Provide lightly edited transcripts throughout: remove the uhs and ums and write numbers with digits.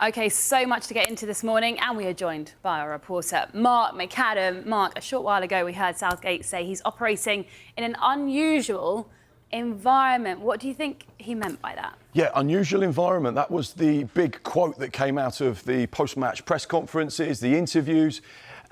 OK, so much to get into this morning, and we are joined by our reporter, Mark McAdam. Mark, a short while ago we heard Southgate say he's operating in an unusual environment. What do you think he meant by that? Yeah, unusual environment. That was the big quote that came out of the post-match press conferences, the interviews.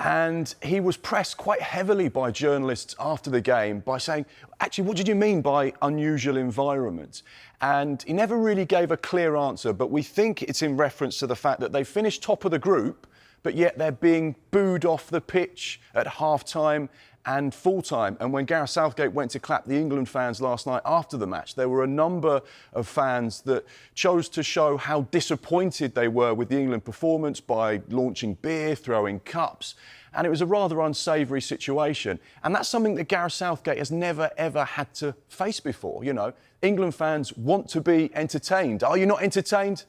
And he was pressed quite heavily by journalists after the game by saying, actually, what did you mean by unusual environment? And he never really gave a clear answer, but we think it's in reference to the fact that they finished top of the group, but yet they're being booed off the pitch at half-time and full-time. And when Gareth Southgate went to clap the England fans last night after the match, there were a number of fans that chose to show how disappointed they were with the England performance by launching beer, throwing cups. And it was a rather unsavoury situation. And that's something that Gareth Southgate has never, ever had to face before. You know, England fans want to be entertained. Are you not entertained?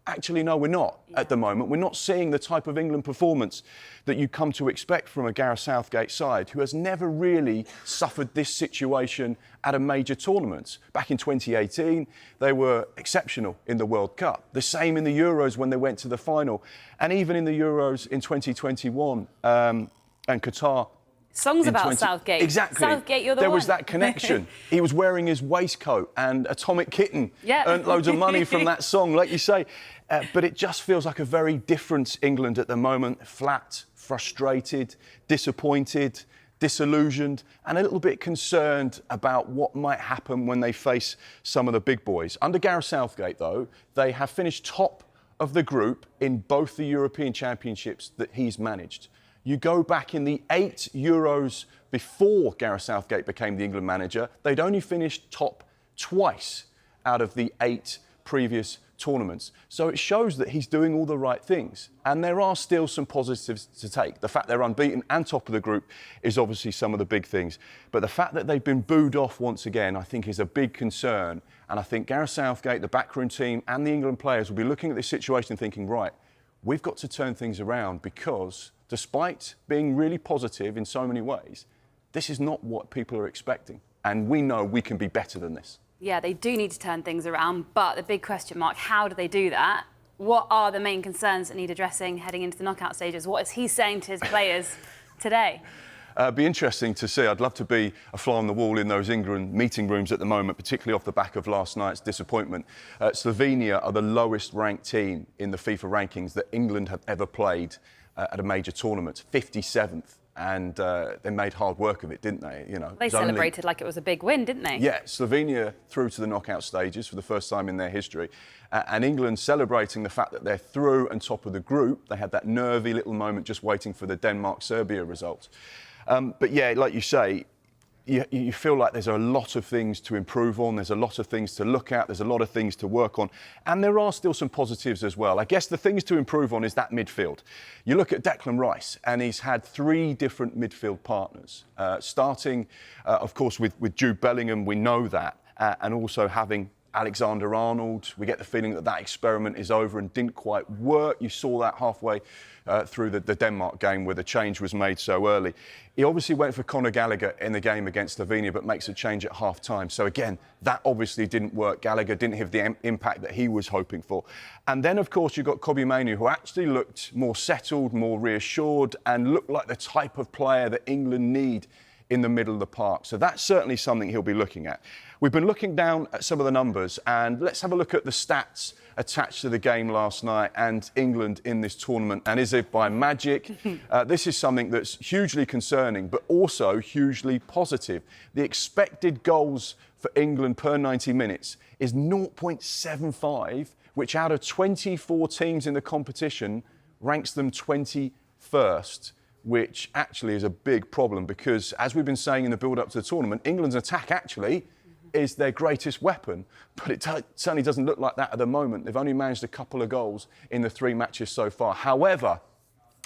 Actually, no, we're not at the moment. We're not seeing the type of England performance that you come to expect from a Gareth Southgate side who has never really suffered this situation at a major tournament. Back in 2018, they were exceptional in the World Cup. The same in the Euros when they went to the final. And even in the Euros in 2021 and Qatar. Songs about Southgate. Exactly. Southgate, you're the There one. was that connection. He was wearing his waistcoat and Atomic Kitten. Yeah. Earned loads of money from that song, like you say. But it just feels like a very different England at the moment. Flat, frustrated, disappointed, disillusioned, and a little bit concerned about what might happen when they face some of the big boys. Under Gareth Southgate, though, they have finished top of the group in both the European Championships that he's managed. You go back in the 8 Euros before Gareth Southgate became the England manager, they'd only finished top twice out of the 8 previous tournaments. So it shows that he's doing all the right things. And there are still some positives to take. The fact they're unbeaten and top of the group is obviously some of the big things. But the fact that they've been booed off once again, I think is a big concern. And I think Gareth Southgate, the backroom team and the England players will be looking at this situation and thinking, right, we've got to turn things around because despite being really positive in so many ways, this is not what people are expecting. And we know we can be better than this. Yeah, they do need to turn things around, but the big question mark, how do they do that? What are the main concerns that need addressing heading into the knockout stages? What is he saying to his players today? It'd be interesting to see. I'd love to be a fly on the wall in those England meeting rooms at the moment, particularly off the back of last night's disappointment. Slovenia are the lowest ranked team in the FIFA rankings that England have ever played at a major tournament, 57th. And they made hard work of it, didn't they? You know, they celebrated like it was a big win, didn't they? Yeah, Slovenia through to the knockout stages for the first time in their history. And England celebrating the fact that they're through and top of the group. They had that nervy little moment just waiting for the Denmark-Serbia result. But yeah, like you say, you feel like there's a lot of things to improve on, there's a lot of things to look at, there's a lot of things to work on, and there are still some positives as well. I guess the things to improve on is that midfield. You look at Declan Rice, and he's had 3 different midfield partners, starting, of course, with Jude Bellingham, we know that, and also having Alexander-Arnold. We get the feeling that that experiment is over and didn't quite work. You saw that halfway through the Denmark game where the change was made so early. He obviously went for Conor Gallagher in the game against Slovenia, but makes a change at half-time. So again, that obviously didn't work. Gallagher didn't have the impact that he was hoping for. And then, of course, you've got Kobbie Mainoo, who actually looked more settled, more reassured, and looked like the type of player that England need in the middle of the park. So that's certainly something he'll be looking at. We've been looking down at some of the numbers, and let's have a look at the stats attached to the game last night and England in this tournament. And is it by magic? This is something that's hugely concerning, but also hugely positive. The expected goals for England per 90 minutes is 0.75, which out of 24 teams in the competition ranks them 21st. Which actually is a big problem because, as we've been saying in the build-up to the tournament, England's attack actually is their greatest weapon, but it certainly doesn't look like that at the moment. They've only managed a couple of goals in the 3 matches so far. However,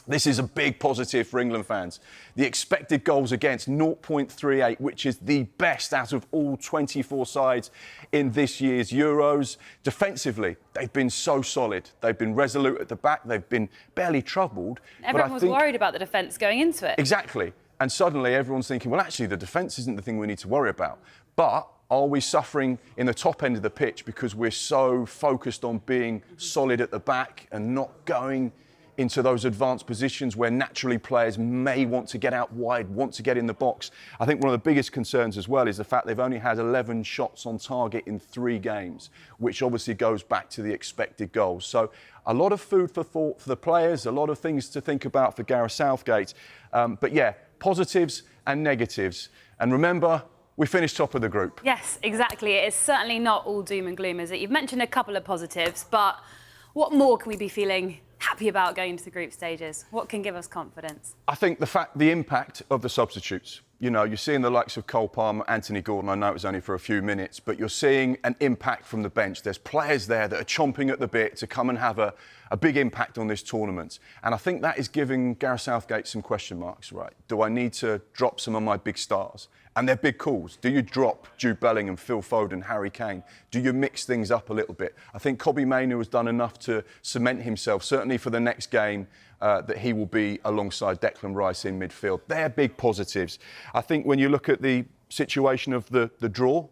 this is a big positive for England fans. The expected goals against 0.38, which is the best out of all 24 sides in this year's Euros. Defensively, they've been so solid. They've been resolute at the back. They've been barely troubled. Everyone was worried about the defence going into it. Exactly. And suddenly everyone's thinking, well, actually, the defence isn't the thing we need to worry about. But Are we suffering in the top end of the pitch because we're so focused on being solid at the back and not going into those advanced positions where naturally players may want to get out wide, want to get in the box? I think one of the biggest concerns as well is the fact they've only had 11 shots on target in 3 games, which obviously goes back to the expected goals. So a lot of food for thought for the players, a lot of things to think about for Gareth Southgate. But yeah, positives and negatives. And remember, we finished top of the group. Yes, exactly. It is certainly not all doom and gloom, is it? You've mentioned a couple of positives, but what more can we be feeling happy about going into the group stages? What can give us confidence? I think the impact of the substitutes. You know, you're seeing the likes of Cole Palmer, Anthony Gordon. I know it was only for a few minutes, but you're seeing an impact from the bench. There's players there that are chomping at the bit to come and have a big impact on this tournament. And I think that is giving Gareth Southgate some question marks, right? Do I need to drop some of my big stars? And they're big calls. Do you drop Jude Bellingham, Phil Foden, Harry Kane? Do you mix things up a little bit? I think Kobbie Mainoo has done enough to cement himself, certainly for the next game, that he will be alongside Declan Rice in midfield. They're big positives. I think when you look at the situation of the draw,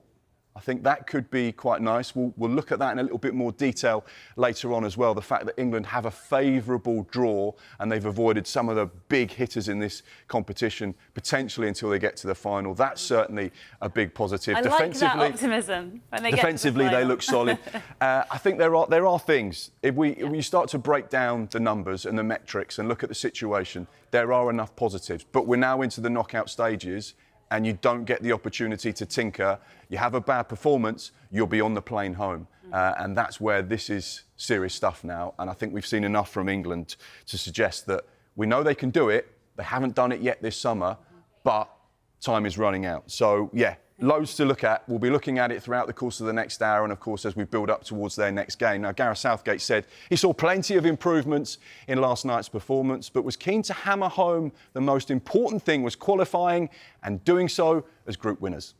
I think that could be quite nice. We'll look at that in a little bit more detail later on as well. The fact that England have a favourable draw and they've avoided some of the big hitters in this competition, potentially until they get to the final. That's certainly a big positive. I like that optimism when they defensively, get to the they look solid. I think there are things. If we start to break down the numbers and the metrics and look at the situation, there are enough positives. But we're now into the knockout stages, and you don't get the opportunity to tinker. You have a bad performance, you'll be on the plane home. And that's where this is serious stuff now. And I think we've seen enough from England to suggest that we know they can do it. They haven't done it yet this summer, but time is running out. So, yeah, loads to look at. We'll be looking at it throughout the course of the next hour and, of course, as we build up towards their next game. Now, Gareth Southgate said he saw plenty of improvements in last night's performance, but was keen to hammer home the most important thing was qualifying and doing so as group winners.